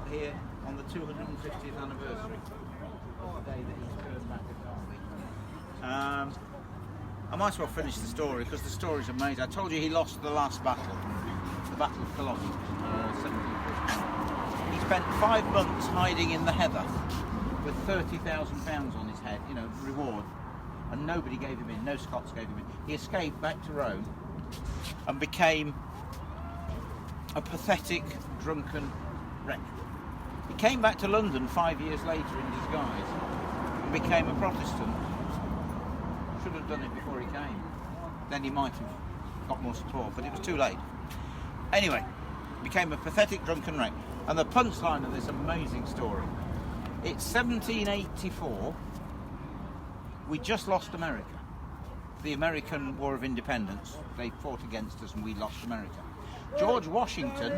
got here on the 250th anniversary of the day that he turned back at Derby. I might as well finish the story because the story's amazing. I told you he lost the last battle, the Battle of Culloden, 1749. He spent 5 months hiding in the heather with £30,000 on his head, you know, reward, and nobody gave him in, no Scots gave him in. He escaped back to Rome and became a pathetic, drunken wreck. He came back to London 5 years later in disguise and became a Protestant. Should have done it before he came. Then he might have got more support, but it was too late. Anyway, became a pathetic, drunken wreck. And the punchline of this amazing story, it's 1784. We just lost America. The American War of Independence. They fought against us and we lost America. George Washington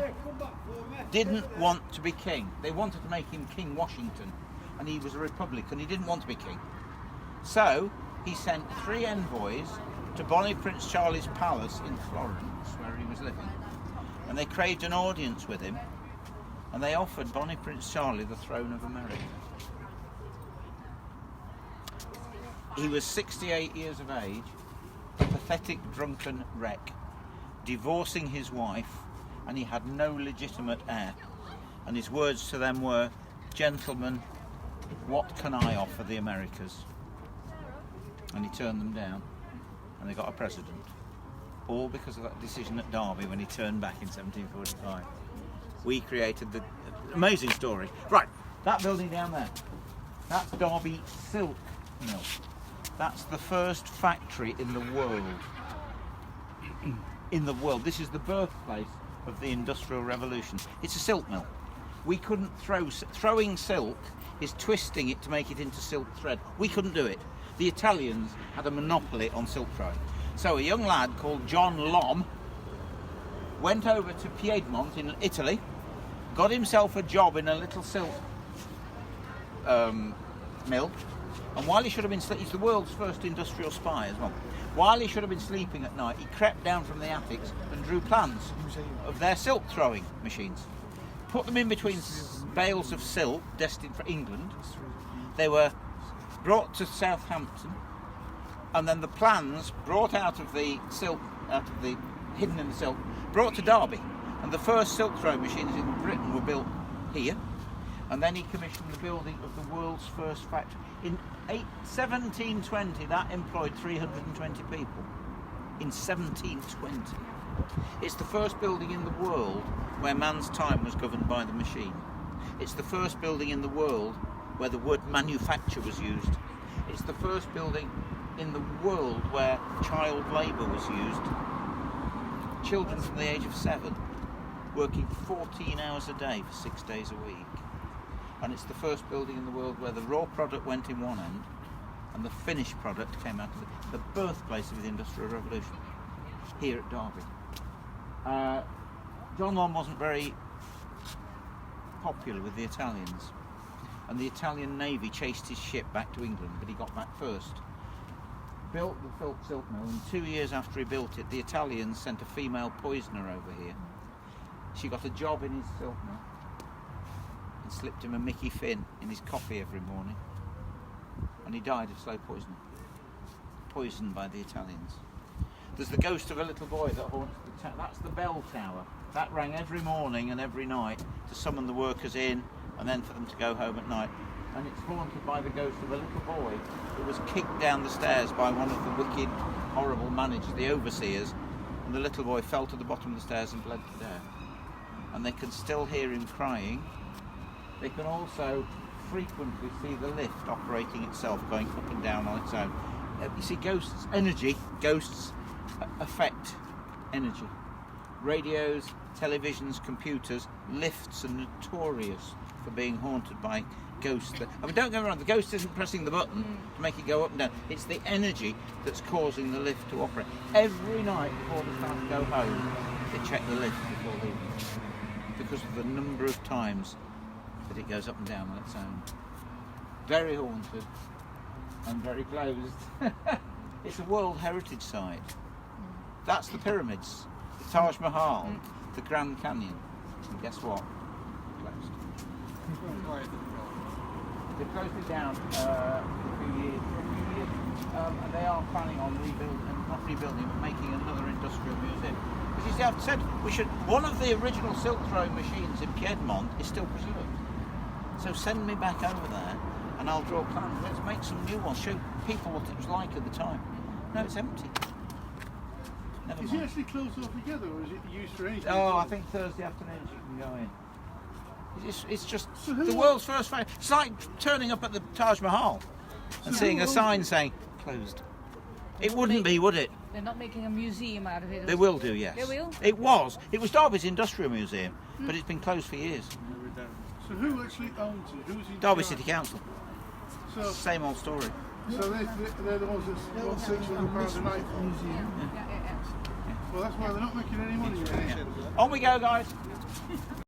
didn't want to be king. They wanted to make him King Washington, and he was a Republican. He didn't want to be king. So he sent 3 envoys to Bonnie Prince Charlie's palace in Florence, where he was living. And they craved an audience with him, and they offered Bonnie Prince Charlie the throne of America. He was 68 years of age, a pathetic drunken wreck, divorcing his wife, and he had no legitimate heir. And his words to them were, "Gentlemen, what can I offer the Americas?" And he turned them down, and they got a president. All because of that decision at Derby when he turned back in 1745. We created the amazing story. Right, that building down there, that's Derby Silk Mill. That's the first factory in the world. In the world. This is the birthplace of the Industrial Revolution. It's a silk mill. We couldn't throwing silk is twisting it to make it into silk thread. We couldn't do it. The Italians had a monopoly on silk throwing. So a young lad called John Lom went over to Piedmont in Italy, got himself a job in a little silk mill, and while he should have been he's the world's first industrial spy as well. While he should have been sleeping at night, he crept down from the attics and drew plans of their silk throwing machines. Put them in between bales of silk destined for England. They were brought to Southampton, and then the plans brought out of the silk, hidden in the silk, brought to Derby. And the first silk throwing machines in Britain were built here. And then he commissioned the building of the world's first factory. In 1720, that employed 320 people. In 1720. It's the first building in the world where man's time was governed by the machine. It's the first building in the world where the word manufacture was used. It's the first building in the world where child labour was used. Children from the age of 7 working 14 hours a day for 6 days a week. And it's the first building in the world where the raw product went in one end and the finished product came out of it. The birthplace of the Industrial Revolution, here at Derby. John Lom wasn't very popular with the Italians, and the Italian Navy chased his ship back to England, but he got back first. Built the silk mill, and 2 years after he built it, the Italians sent a female poisoner over here. She got a job in his silk mill and slipped him a Mickey Finn in his coffee every morning, and he died of slow poisoning, poisoned by the Italians. There's the ghost of a little boy that haunts the tower. That's the bell tower. That rang every morning and every night to summon the workers in and then for them to go home at night. And it's haunted by the ghost of a little boy who was kicked down the stairs by one of the wicked, horrible managers, the overseers, and the little boy fell to the bottom of the stairs and bled to death. And they can still hear him crying. They can also frequently see the lift operating itself, going up and down on its own. You see, ghosts affect energy. Radios, televisions, computers, lifts are notorious for being haunted by ghosts. I mean, don't get me wrong, the ghost isn't pressing the button to make it go up and down. It's the energy that's causing the lift to operate. Every night before the staff go home, they check the lift before leaving, because of the number of times that it goes up and down on its own. Very haunted and very closed. It's a World Heritage Site. That's the pyramids, the Taj Mahal, the Grand Canyon. And guess what? Closed. They closed it down for a few years. And they are planning on not rebuilding, but making another industrial museum. Because you see, I've said one of the original silk throwing machines in Piedmont is still preserved. So send me back over there and I'll draw plans. Let's make some new ones, show people what it was like at the time. No, it's empty. Never Is mind. it actually closed altogether, or is it used for anything? Oh, I think Thursday afternoons you can go in. It's just So the world's first photo. It's like turning up at the Taj Mahal and seeing a sign saying closed. It wouldn't be, would it? They're not making a museum out of it. They will do, yes. They will? It was Derby's Industrial Museum, but it's been closed for years. So who actually owns it? Who's in Derby charge? City Council. So, Same old story. so they're the ones that want £600 a night for. Yeah. Well, that's why they're not making any money. On we go, guys.